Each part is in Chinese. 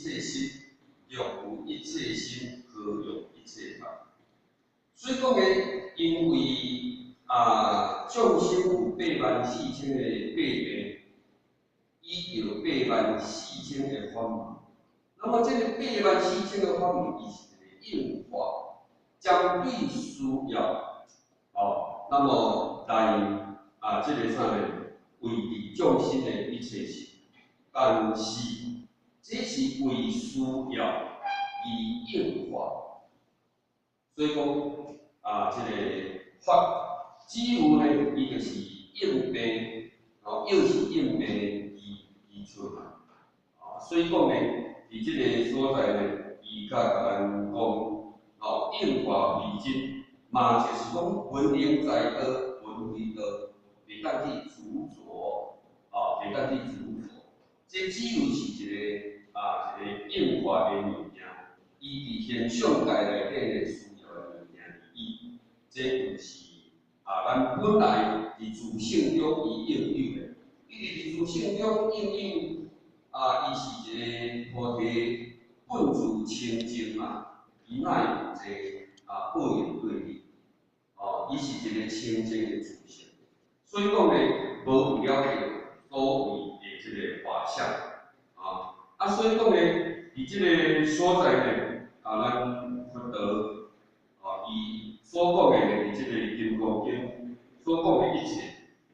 切心，用无一切心，何用一切法？所以讲诶，因为众生有84000个八病，伊有84000个法门。那么这个84000个法门，伊是一个应化，针对需要，那么来这个啥呢？为利众生的一切心，但是这是为需要以应化，所以讲这个法，只有呢，伊就是应病，又是应病而出来，所以讲呢，伫这个所在呢，伊甲咱讲，应化为真，嘛就是讲文明在道，文为道，袂当去执着，袂当去执着。这只有是一个一个应化的物件，伊伫现象界内底的需要的物件而已。这就是咱本来伫自性中伊应有的，伊伫自性中应有，伊是一个菩提本自清净嘛，伊哪有这报应对立？伊是一个清净的自性，所以讲呢，无为了着所谓的这个法相所以讲呢，伫这个所在呢，咱佛陀伊所讲的呢，伫这个《金刚经》所讲的一切，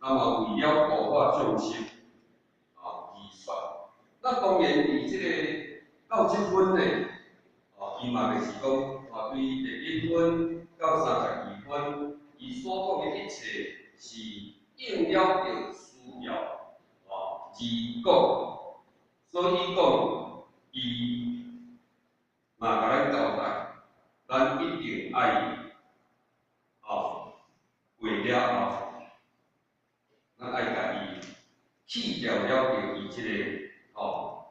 那么为了度化众生而说。那当然，伫这个到这分呢，伊嘛就是讲对第1分到32分，伊所讲的一切是应了着需要而讲。所以讲，伊嘛甲咱交代，咱一定爱过了后，咱爱甲伊去掉了着伊即个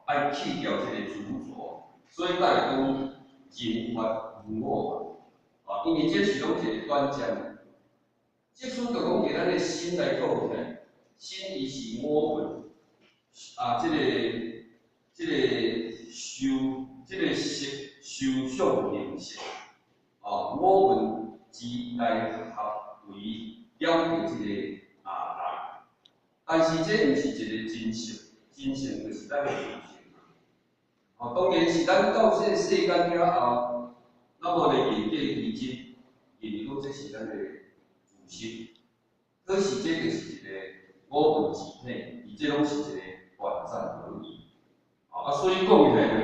爱去掉即个执着，所以咱讲人法我嘛，因为这是拢一个短暂，即阵就讲以咱的心来讲呢，心伊是我本即个受想行识，我们之来合为了解即个人，但是这毋是一个真性，真性就是咱的自性当然是咱到这个世间了后，那么呢，言过其实，因为讲这是咱的自性，可是这就是一个我们自体，而这拢是一个短暂而已。所以讲起来呢，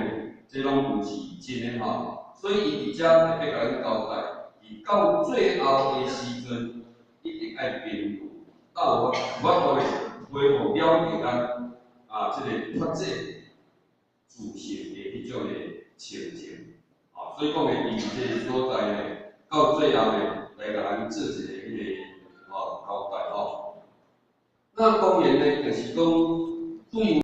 这拢毋是真的所以伊伫遮特别甲咱交代，伊到最后的时阵，一定爱平衡，到我呢恢复了解咱这个发展自性的迄种的情形。所以讲呢，伊这个所在呢，到最后呢，来甲咱做一个迄个交代那当然呢，就是讲对。